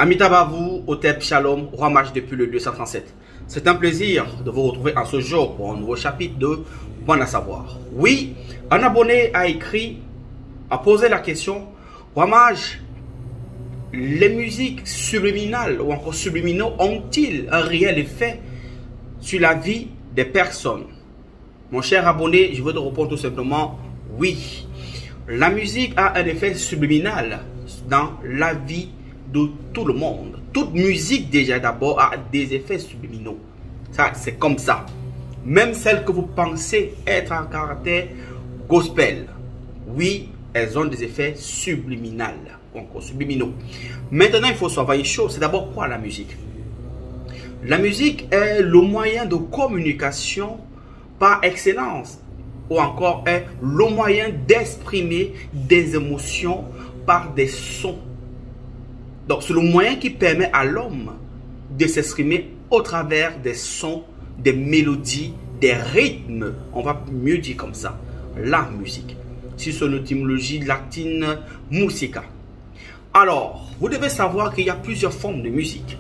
Amitabha Otep Shalom, Roi Mage depuis le 237. C'est un plaisir de vous retrouver en ce jour pour un nouveau chapitre de Bon à savoir. Oui, un abonné a écrit, a posé la question, Roi Mage, les musiques subliminales ou encore subliminaux ont-ils un réel effet sur la vie des personnes? Mon cher abonné, je veux te répondre tout simplement oui. La musique a un effet subliminal dans la vie de tout le monde. Toute musique déjà d'abord a des effets subliminaux. Ça, c'est comme ça. Même celles que vous pensez être en caractère gospel, oui, elles ont des effets subliminaux. Encore subliminaux. Maintenant, il faut savoir une chose, c'est d'abord quoi la musique? La musique est le moyen de communication par excellence, ou encore est le moyen d'exprimer des émotions par des sons. Donc, c'est le moyen qui permet à l'homme de s'exprimer au travers des sons, des mélodies, des rythmes. On va mieux dire comme ça, la musique. C'est son étymologie latine musica. Alors, vous devez savoir qu'il y a plusieurs formes de musique.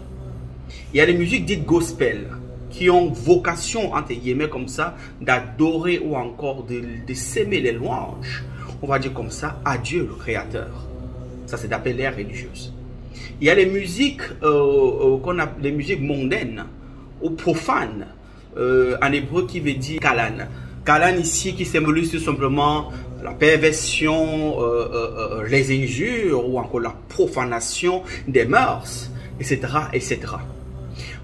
Il y a les musiques dites gospel, qui ont vocation, entre guillemets comme ça, d'adorer ou encore de s'aimer les louanges, on va dire comme ça, à Dieu le Créateur. Ça, c'est d'après l'ère religieuse. Il y a les musiques qu'on appelle les musiques mondaines ou profanes, en hébreu qui veut dire kalan. Kalan ici qui symbolise tout simplement la perversion, les injures ou encore la profanation des mœurs, etc., etc.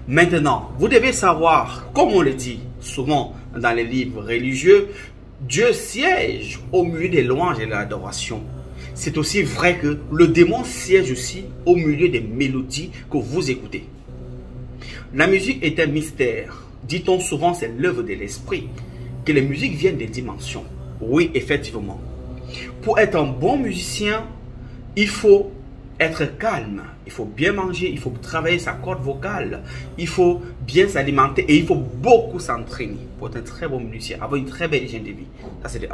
Maintenant, vous devez savoir, comme on le dit souvent dans les livres religieux, Dieu siège au milieu des louanges et de l'adoration. C'est aussi vrai que le démon siège aussi au milieu des mélodies que vous écoutez. La musique est un mystère. Dit-on souvent, c'est l'œuvre de l'esprit, que les musiques viennent des dimensions. Oui, effectivement. Pour être un bon musicien, il faut être calme, il faut bien manger, il faut travailler sa corde vocale, il faut bien s'alimenter et il faut beaucoup s'entraîner pour être un très bon musicien, avoir une très belle hygiène de vie. Ça, c'est de 1.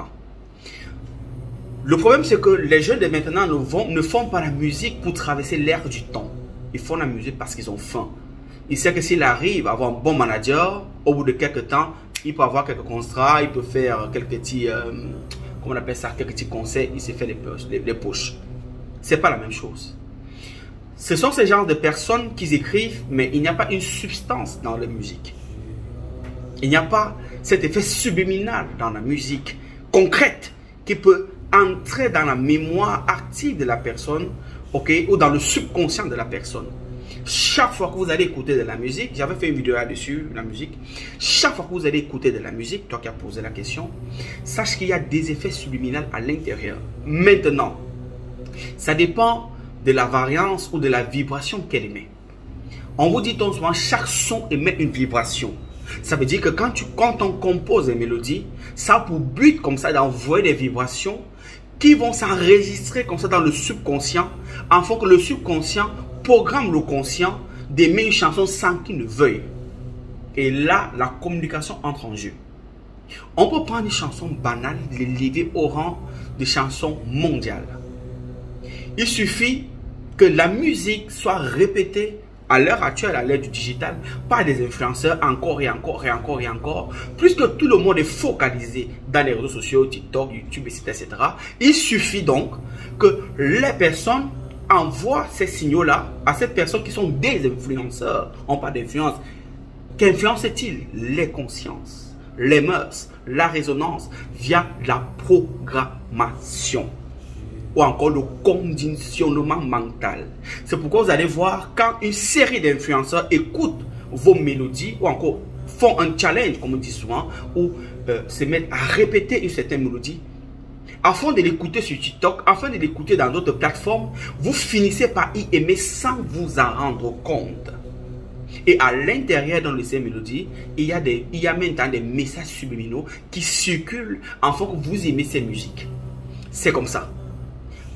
Le problème, c'est que les jeunes de maintenant ne font pas la musique pour traverser l'ère du temps. Ils font la musique parce qu'ils ont faim. Ils savent que s'il arrive à avoir un bon manager, au bout de quelques temps, il peut avoir quelques contrats, il peut faire quelques petits, comment on appelle ça, quelques petits conseils, il s'est fait les poches. C'est pas la même chose. Ce sont ces genres de personnes qui écrivent, mais il n'y a pas une substance dans la musique. Il n'y a pas cet effet subliminal dans la musique concrète qui peut entrer dans la mémoire active de la personne, ok, ou dans le subconscient de la personne. Chaque fois que vous allez écouter de la musique, j'avais fait une vidéo là-dessus, la musique. Chaque fois que vous allez écouter de la musique, toi qui as posé la question, sache qu'il y a des effets subliminaux à l'intérieur. Maintenant, ça dépend de la variance ou de la vibration qu'elle émet. On vous dit souvent, chaque son émet une vibration. Ça veut dire que quand on compose une mélodie, ça a pour but comme ça d'envoyer des vibrations qui vont s'enregistrer comme ça dans le subconscient, afin que le subconscient programme le conscient d'aimer une chanson sans qu'il ne veuille. Et là, la communication entre en jeu. On peut prendre une chanson banale, l'élever au rang de chanson mondiale. Il suffit que la musique soit répétée à l'heure actuelle, à l'ère du digital, par des influenceurs encore et encore et encore et encore. Puisque tout le monde est focalisé dans les réseaux sociaux, TikTok, YouTube, etc. Il suffit donc que les personnes envoient ces signaux-là à ces personnes qui sont des influenceurs. On parle d'influence. Qu'influencent-ils? Les consciences, les mœurs, la résonance via la programmation ou encore le conditionnement mental. C'est pourquoi vous allez voir quand une série d'influenceurs écoutent vos mélodies ou encore font un challenge, comme on dit souvent, ou se mettent à répéter une certaine mélodie, afin de l'écouter sur TikTok, afin de l'écouter dans d'autres plateformes, vous finissez par y aimer sans vous en rendre compte. Et à l'intérieur de ces mélodies, il y a maintenant des messages subliminaux qui circulent afin que vous aimez ces musiques. C'est comme ça.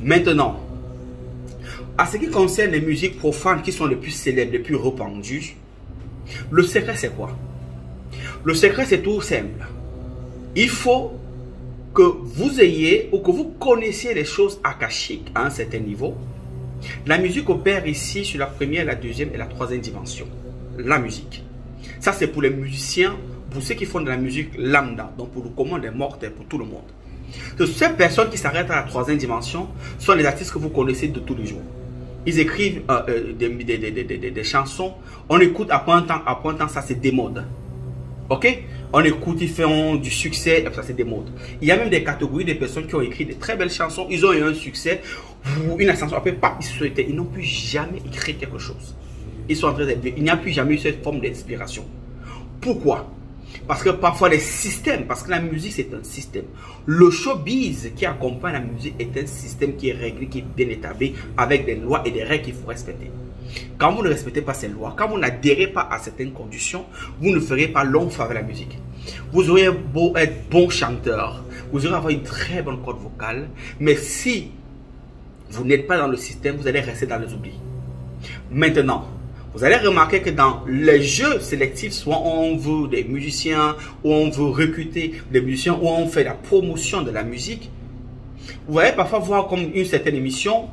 Maintenant, à ce qui concerne les musiques profanes qui sont les plus célèbres, les plus répandues, le secret c'est quoi? Le secret c'est tout simple. Il faut que vous ayez ou que vous connaissiez les choses akashiques à un certain niveau La musique opère ici sur la première, la deuxième et la troisième dimension. La musique. Ça, c'est pour les musiciens, pour ceux qui font de la musique lambda, donc pour le commun des mortels, pour tout le monde. Ces personnes qui s'arrêtent à la troisième dimension sont les artistes que vous connaissez de tous les jours. Ils écrivent des chansons, on écoute à point de temps, ça c'est des modes. Ok? On écoute, ils font du succès, ça c'est des modes. Il y a même des catégories de personnes qui ont écrit de très belles chansons, ils ont eu un succès, une ascension, après, ils n'ont plus jamais écrit quelque chose. Ils sont en train d'être, il n'y a plus jamais eu cette forme d'inspiration. Pourquoi? Parce que parfois les systèmes, parce que la musique c'est un système. Le showbiz qui accompagne la musique est un système qui est réglé, qui est bien établi, avec des lois et des règles qu'il faut respecter. Quand vous ne respectez pas ces lois, quand vous n'adhérez pas à certaines conditions, vous ne ferez pas long feu avec la musique. Vous aurez beau être bon chanteur, vous aurez avoir une très bonne corde vocale, mais si vous n'êtes pas dans le système, vous allez rester dans les oublis. Maintenant, vous allez remarquer que dans les jeux sélectifs, soit on veut des musiciens, ou on veut recruter des musiciens, ou on fait la promotion de la musique. Vous allez parfois voir comme une certaine émission,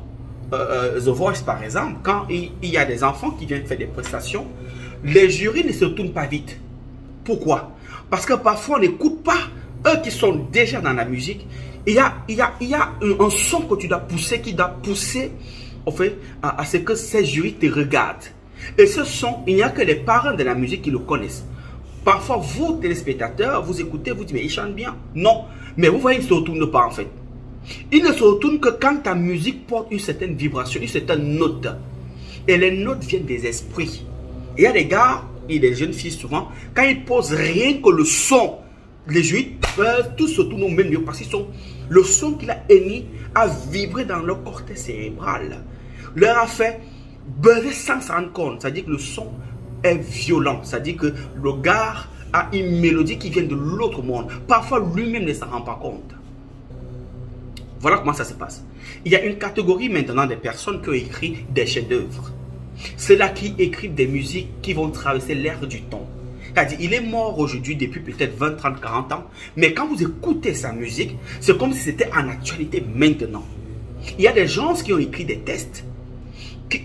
The Voice par exemple, quand il y a des enfants qui viennent faire des prestations, les jurys ne se tournent pas vite. Pourquoi? Parce que parfois on n'écoute pas eux qui sont déjà dans la musique. Il y a un son que tu dois pousser, qui doit pousser en fait, à ce que ces jurys te regardent. Et ce son, il n'y a que les parents de la musique qui le connaissent. Parfois, vous, téléspectateurs, vous écoutez, vous dites, mais il chante bien. Non, mais vous voyez, il ne se retourne pas en fait. Il ne se retourne que quand ta musique porte une certaine vibration, une certaine note. Et les notes viennent des esprits. Il y a des gars, et des jeunes filles souvent, quand ils posent rien que le son, les jurys peuvent tous se tourner au même lieu parce que le son qu'il a émis a vibré dans leur cortex cérébral. Leur a fait buzzer sans s'en rendre compte. C'est-à-dire que le son est violent. C'est-à-dire que le gars a une mélodie qui vient de l'autre monde. Parfois, lui-même ne s'en rend pas compte. Voilà comment ça se passe. Il y a une catégorie maintenant de personnes qui ont écrit des chefs-d'œuvre. Ceux-là qui écrivent des musiques qui vont traverser l'ère du temps. C'est-à-dire, il est mort aujourd'hui depuis peut-être 20, 30, 40 ans. Mais quand vous écoutez sa musique, c'est comme si c'était en actualité maintenant. Il y a des gens qui ont écrit des textes, qui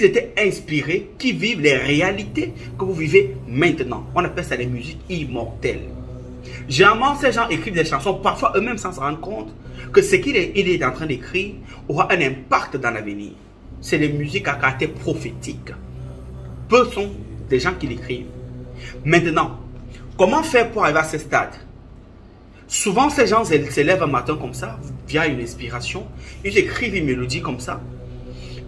étaient inspirés, qui vivent les réalités que vous vivez maintenant. On appelle ça les musiques immortelles. Généralement, ces gens écrivent des chansons, parfois eux-mêmes sans se rendre compte que ce qu'il est en train d'écrire aura un impact dans l'avenir. C'est des musiques à caractère prophétique. Peu sont des gens qui l'écrivent. Maintenant, comment faire pour arriver à ce stade? Souvent, ces gens se lèvent un matin comme ça, via une inspiration, ils écrivent une mélodie comme ça.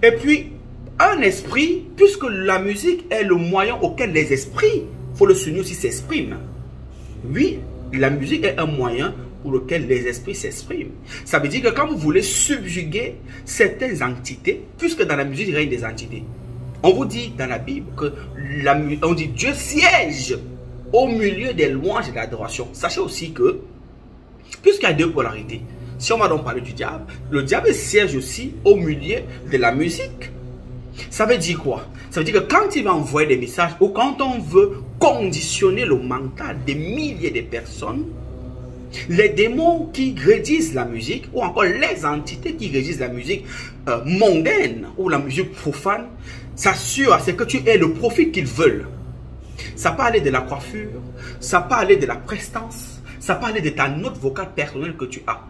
Et puis, un esprit, puisque la musique est le moyen auquel les esprits, il faut le souligner aussi, s'expriment. Oui, la musique est un moyen pour lequel les esprits s'expriment. Ça veut dire que quand vous voulez subjuguer certaines entités, puisque dans la musique, il règne des entités, on vous dit dans la Bible que on dit Dieu siège au milieu des louanges et de l'adoration. Sachez aussi que, puisqu'il y a deux polarités, si on va donc parler du diable, le diable siège aussi au milieu de la musique. Ça veut dire quoi? Ça veut dire que quand il va envoyer des messages ou quand on veut conditionner le mental des milliers de personnes, les démons qui régissent la musique ou encore les entités qui régissent la musique mondaine ou la musique profane s'assurent à ce que tu aies le profit qu'ils veulent. Ça peut aller de la coiffure, ça peut aller de la prestance, ça peut aller de ta note vocale personnelle que tu as.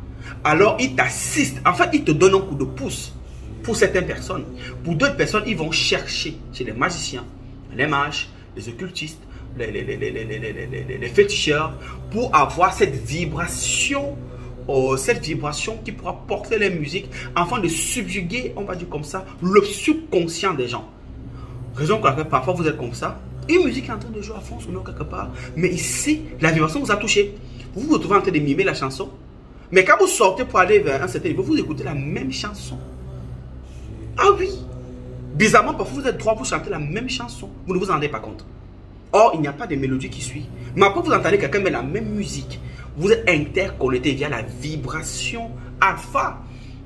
Alors ils t'assistent, en fait ils te donnent un coup de pouce pour certaines personnes. Pour d'autres personnes, ils vont chercher chez les magiciens, les mages, les occultistes, les féticheurs pour avoir cette vibration qui pourra porter les musiques afin de subjuguer, on va dire comme ça, le subconscient des gens. Raison pour laquelle parfois vous êtes comme ça, une musique est en train de jouer à fond sonore quelque part, mais ici, la vibration vous a touché. Vous vous retrouvez en train de mimer la chanson, mais quand vous sortez pour aller vers un certain niveau, vous écoutez la même chanson. Ah oui! Bizarrement, parfois vous êtes droit, vous chantez la même chanson, vous ne vous en rendez pas compte. Or, il n'y a pas de mélodie qui suit. Mais après, vous entendez quelqu'un met la même musique. Vous êtes interconnecté via la vibration alpha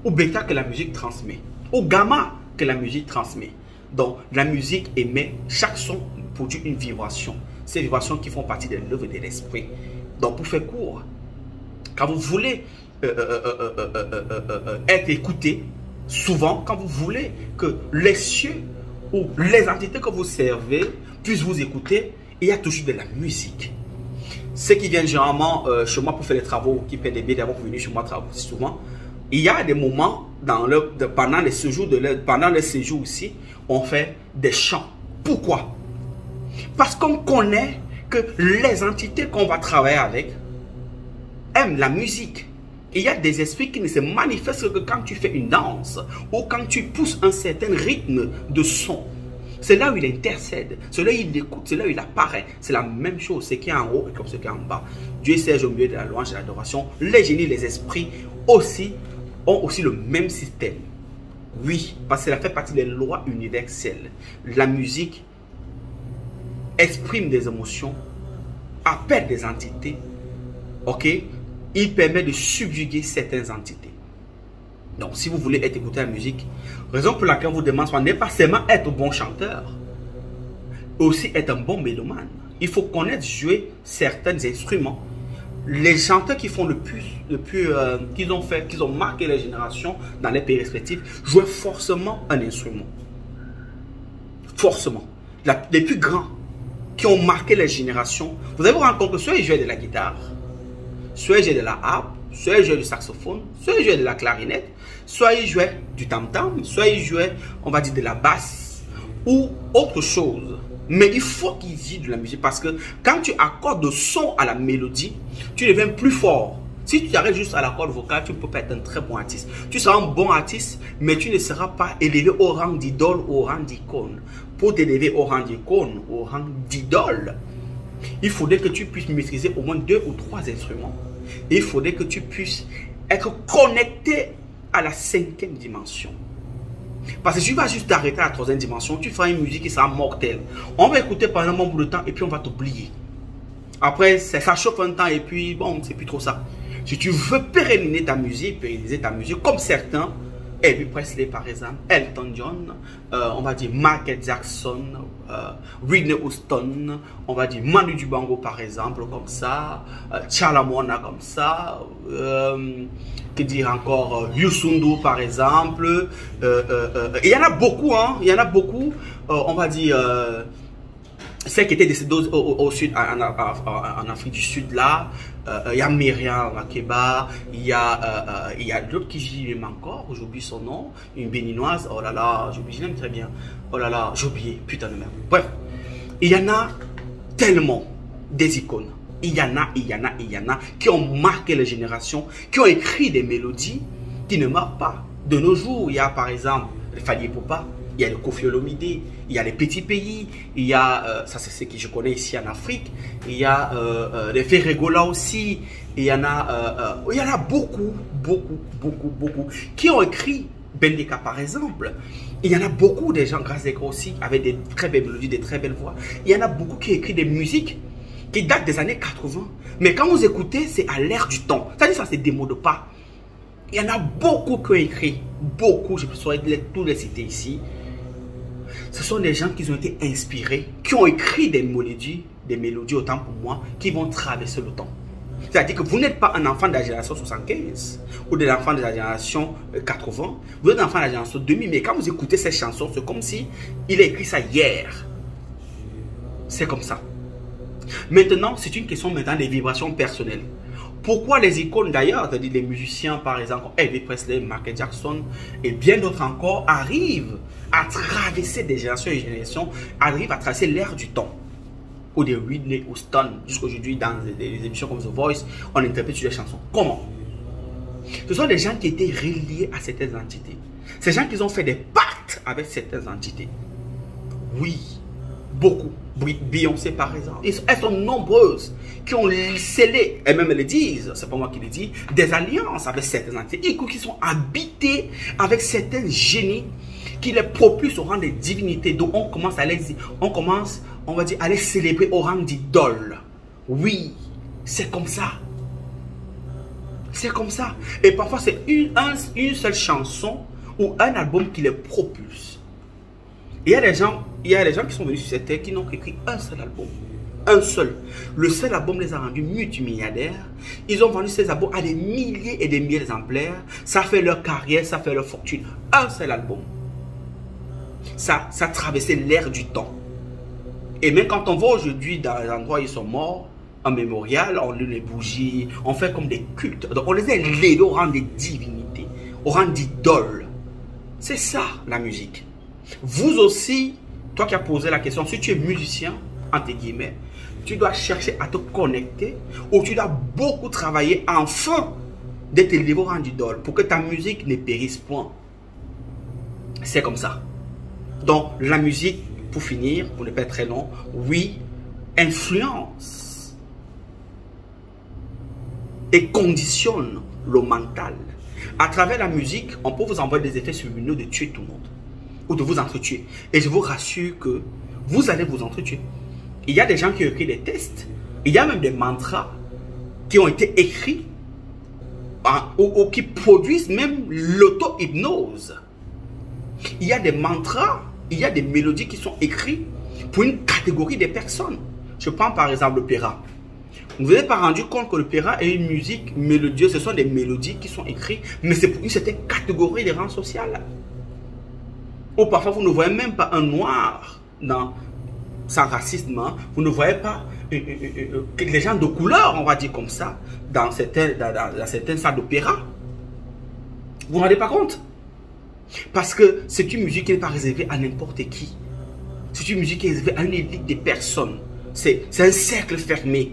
ou bêta que la musique transmet, ou gamma que la musique transmet. Donc, la musique émet, chaque son produit une vibration. Ces vibrations qui font partie de l'œuvre de l'esprit. Donc, pour faire court, quand vous voulez être écouté, souvent, quand vous voulez que les cieux ou les entités que vous servez puissent vous écouter, il y a toujours de la musique. Ceux qui viennent généralement chez moi pour faire les travaux, qui paient des billets d'abord pour venir chez moi travailler souvent, il y a des moments pendant les séjours ici, on fait des chants. Pourquoi? Parce qu'on connaît que les entités qu'on va travailler avec aiment la musique. Il y a des esprits qui ne se manifestent que quand tu fais une danse ou quand tu pousses un certain rythme de son. C'est là où il intercède, c'est là où il écoute, c'est là où il apparaît. C'est la même chose, ce qui est en haut et comme ce qui est en bas. Dieu siège au milieu de la louange et de l'adoration. Les génies, les esprits aussi ont aussi le même système. Oui, parce que ça fait partie des lois universelles. La musique exprime des émotions, appelle des entités, ok? Il permet de subjuguer certaines entités. Donc, si vous voulez écouter la musique, raison pour laquelle on vous demande n'est pas seulement être un bon chanteur, aussi être un bon mélomane. Il faut connaître jouer certains instruments. Les chanteurs qui font qu'ils ont marqué les générations dans les pays respectifs, jouent forcément un instrument. Forcément. Les plus grands qui ont marqué les générations, vous allez vous rendre compte que soit ils jouaient de la guitare, soit ils jouaient de la harpe, soit ils jouaient du saxophone, soit ils jouaient de la clarinette, soit ils jouaient du tam-tam, soit ils jouaient, on va dire, de la basse ou autre chose. Mais il faut qu'ils jouent de la musique parce que quand tu accordes le son à la mélodie, tu deviens plus fort. Si tu t'arrêtes juste à la corde vocale, tu ne peux pas être un très bon artiste. Tu seras un bon artiste, mais tu ne seras pas élevé au rang d'idole, au rang d'icône. Pour t'élever au rang d'icône, au rang d'idole, il faudrait que tu puisses maîtriser au moins 2 ou 3 instruments. Et il faudrait que tu puisses être connecté à la 5e dimension. Parce que si tu vas juste t'arrêter à la 3e dimension, tu feras une musique qui sera mortelle. On va écouter pendant un bon bout de temps et puis on va t'oublier. Après, ça chauffe un temps et puis bon, c'est plus trop ça. Si tu veux pérenniser ta musique comme certains, Elvis Presley par exemple, Elton John, on va dire Michael Jackson, Whitney Houston, on va dire Manu Dibango par exemple, comme ça, Chalamona comme ça, que dire encore, Youssou N'Dour par exemple, il y en a beaucoup, hein, il y en a beaucoup, on va dire, celles qui étaient décédées au sud, en Afrique du Sud là, il y a Myriam Makeba, il y a d'autres qui vivent encore, j'oublie son nom, une béninoise, oh là là, je l'aime très bien, oh là là, j'ai oublié, putain de merde. Bref, il y en a tellement des icônes, il y en a qui ont marqué les générations, qui ont écrit des mélodies qui ne marquent pas. De nos jours, il y a par exemple Fally Ipupa, il y a le Koffi Olomide, il y a les petits pays, il y a, ça c'est ce que je connais ici en Afrique, il y a les Ferregola aussi, il y en a beaucoup qui ont écrit Bendeka par exemple. Il y en a beaucoup des gens, grâce à aussi, avec des très belles mélodies, des très belles voix. Il y en a beaucoup qui ont écrit des musiques qui datent des années 80. Mais quand vous écoutez, c'est à l'ère du temps. C'est-à-dire ça, c'est des mots de pas. Il y en a beaucoup qui ont écrit, beaucoup, je peux tous les citer ici. Ce sont des gens qui ont été inspirés, qui ont écrit des mélodies autant pour moi, qui vont traverser le temps. C'est-à-dire que vous n'êtes pas un enfant de la génération 75 ou de l'enfant de la génération 80, vous êtes un enfant de la génération 2000, mais quand vous écoutez ces chansons, c'est comme si il a écrit ça hier. C'est comme ça. Maintenant, c'est une question maintenant des vibrations personnelles. Pourquoi les icônes d'ailleurs, c'est-à-dire les musiciens par exemple, Elvis Presley, Michael Jackson et bien d'autres encore, arrivent à traverser des générations et générations, arrivent à traverser l'ère du temps. Ou des Whitney Houston, jusqu'aujourd'hui dans des émissions comme The Voice, on interprète sur les chansons. Comment? Ce sont des gens qui étaient reliés à certaines entités. Ces gens qui ont fait des pactes avec certaines entités. Oui, beaucoup. Beyoncé par exemple. Elles sont nombreuses qui ont scellé, et même elles le disent, c'est pas moi qui le dis, des alliances avec certaines entités, qui sont habités avec certains génies qui les propulsent au rang des divinités. Donc on commence on va dire, à les célébrer au rang d'idole. Oui, c'est comme ça. C'est comme ça. Et parfois c'est une seule chanson ou un album qui les propulse. Il y a des gens qui sont venus sur cette terre qui n'ont écrit un seul album. Un seul. Le seul album les a rendus multimilliardaires. Ils ont vendu ces albums à des milliers et des milliers d'exemplaires. Ça fait leur carrière, ça fait leur fortune. Un seul album. Ça a traversé l'ère du temps. Et même quand on va aujourd'hui dans les endroits où ils sont morts, en mémorial, on allume les bougies, on fait comme des cultes. Donc on les a élevés au rang des divinités, au rang d'idoles. C'est ça la musique. Vous aussi, toi qui as posé la question, si tu es musicien, entre guillemets, tu dois chercher à te connecter ou tu dois beaucoup travailler afin d'être élevé au rang d'idole pour que ta musique ne périsse point. C'est comme ça. Donc la musique, pour finir, pour ne pas être très long, oui, influence et conditionne le mental. À travers la musique, on peut vous envoyer des effets subliminaux de tuer tout le monde ou de vous entretuer. Et je vous rassure que vous allez vous entretuer. Il y a des gens qui ont écrit des tests, il y a même des mantras qui ont été écrits ou qui produisent même l'auto-hypnose. Il y a des mantras, il y a des mélodies qui sont écrites pour une catégorie de personnes. Je prends par exemple l'opéra. Vous n'avez pas rendu compte que l'opéra est une musique mélodieuse. Ce sont des mélodies qui sont écrites, mais c'est pour une certaine catégorie de rang social. Ou parfois, vous ne voyez même pas un noir sans racisme. Hein. Vous ne voyez pas les gens de couleur, on va dire comme ça, dans certaines salles d'opéra. Vous ne vous rendez pas compte? Parce que c'est une musique qui n'est pas réservée à n'importe qui. C'est une musique qui est réservée à une élite de personnes. C'est un cercle fermé.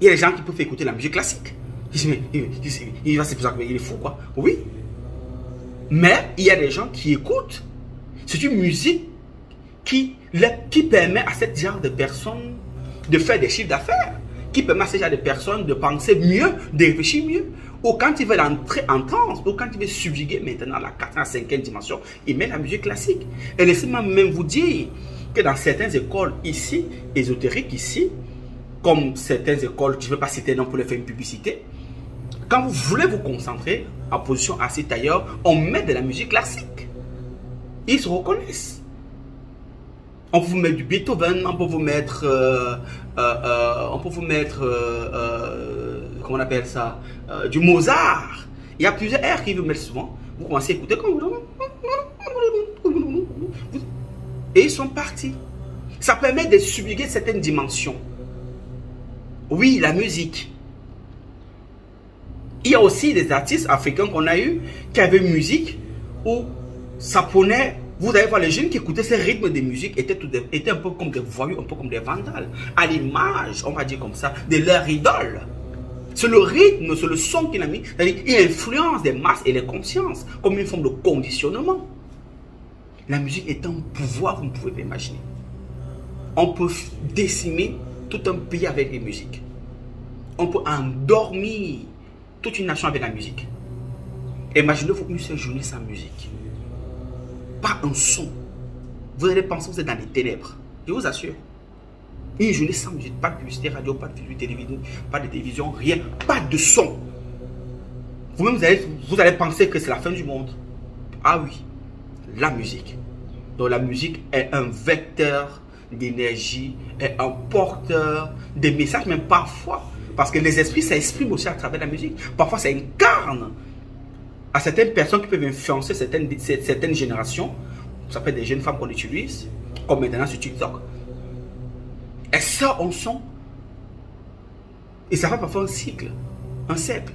Il y a des gens qui peuvent écouter la musique classique. Ils disent, mais il est fou, quoi. Oui. Mais il y a des gens qui écoutent. C'est une musique qui permet à ce genre de personnes de faire des chiffres d'affaires. Qui permet à ce genre de personnes de penser mieux, de réfléchir mieux. Ou quand ils veulent entrer en transe, ou quand ils veulent subjuguer maintenant la 4e, 5e dimension, ils mettent la musique classique. Et laissez-moi même vous dire que dans certaines écoles ici, ésotériques ici, comme certaines écoles, je ne veux pas citer non pour les faire une publicité, quand vous voulez vous concentrer en position assise ailleurs, on met de la musique classique. Ils se reconnaissent. On peut vous mettre du Beethoven, on peut vous mettre, comment on appelle ça, du Mozart. Il y a plusieurs airs qui vous mettent souvent. Vous commencez à écouter et ils sont partis. Ça permet de subjuguer certaines dimensions. Oui, la musique. Il y a aussi des artistes africains qu'on a eu qui avaient une musique où ça prenait. Vous allez voir, les jeunes qui écoutaient ces rythmes de musique étaient un peu comme des voyous, un peu comme des vandales. À l'image, on va dire comme ça, de leur idole. C'est le rythme, c'est le son qu'il a mis. C'est-à-dire, il influence des masses et les consciences comme une forme de conditionnement. La musique est un pouvoir, vous ne pouvez pas imaginer. On peut décimer tout un pays avec les musiques. On peut endormir toute une nation avec la musique. Imaginez-vous une seule journée sans musique. Pas un son. Vous allez penser que vous êtes dans les ténèbres. Je vous assure. Une journée sans musique. Pas de publicité radio, pas de télévision, pas de télévision, rien. Pas de son. Vous-même, vous allez penser que c'est la fin du monde. Ah oui. La musique. Donc la musique est un vecteur d'énergie, est un porteur de messages, même parfois. Parce que les esprits s'expriment aussi à travers la musique. Parfois, ça incarne à certaines personnes qui peuvent influencer certaines générations. Ça peut être des jeunes femmes qu'on utilise, comme maintenant sur TikTok. Et ça, on sent. Et ça fait parfois un cycle, un cercle.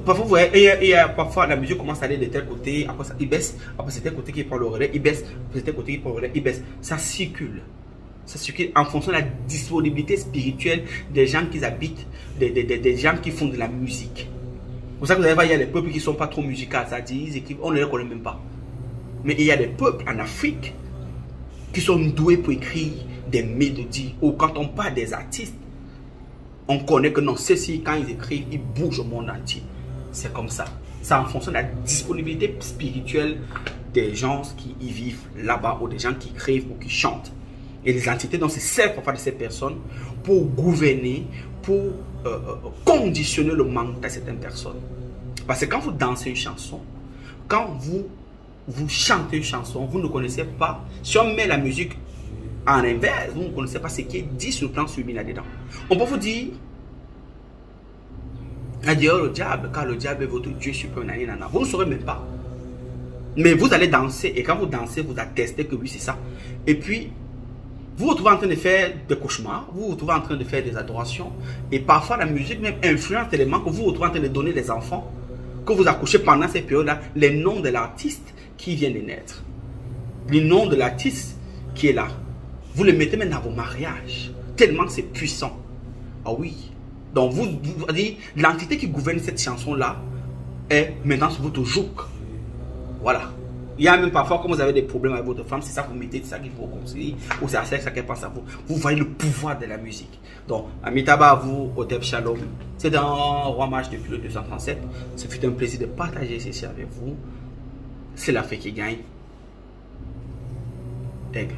Parfois, vous voyez, et parfois la musique commence à aller de tel côté, après ça, il baisse, après c'est tel côté qui prend le relais, il baisse, après c'est tel côté qui prend le relais, il baisse. Ça circule. Ça circule en fonction de la disponibilité spirituelle des gens qui habitent, des gens qui font de la musique. C'est pour ça que vous allez voir, il y a des peuples qui ne sont pas trop musicaux, c'est-à-dire ils écrivent, on ne les connaît même pas. Mais il y a des peuples en Afrique qui sont doués pour écrire des mélodies, ou quand on parle des artistes, on connaît que non, ceux-ci, quand ils écrivent, ils bougent au monde entier. C'est comme ça. C'est en fonction de la disponibilité spirituelle des gens qui y vivent là-bas, ou des gens qui écrivent ou qui chantent. Et les entités, donc, se servent parfois de ces personnes pour gouverner, pour conditionner le manque de certaines personnes. Parce que quand vous dansez une chanson, quand vous chantez une chanson, vous ne connaissez pas. Si on met la musique En inverse, vous ne connaissez pas ce qui est dit sur le plan sublime là-dedans. On peut vous dire, adieu le diable, car le diable est votre Dieu suprême. Vous ne saurez même pas. Mais vous allez danser, et quand vous dansez, vous attestez que oui, c'est ça. Et puis, vous vous retrouvez en train de faire des cauchemars, vous vous retrouvez en train de faire des adorations, et parfois la musique même influence tellement que vous vous retrouvez en train de donner les enfants, que vous accouchez pendant ces périodes-là, les noms de l'artiste qui vient de naître. Le nom de l'artiste qui est là. Vous le mettez même dans vos mariages, tellement c'est puissant. Ah oui. Donc vous dites, l'entité qui gouverne cette chanson-là est maintenant sur votre joug. Voilà. Il y a même parfois, quand vous avez des problèmes avec votre femme, c'est ça que vous mettez, c'est ça qu'il faut conseiller, ou c'est ça qu'elle pense à vous. Vous voyez le pouvoir de la musique. Donc, Amitaba à vous, Otep Shalom. C'est dans Roi Mage depuis le 237. Ce fut un plaisir de partager ceci avec vous. C'est la fée qui gagne. Aigle.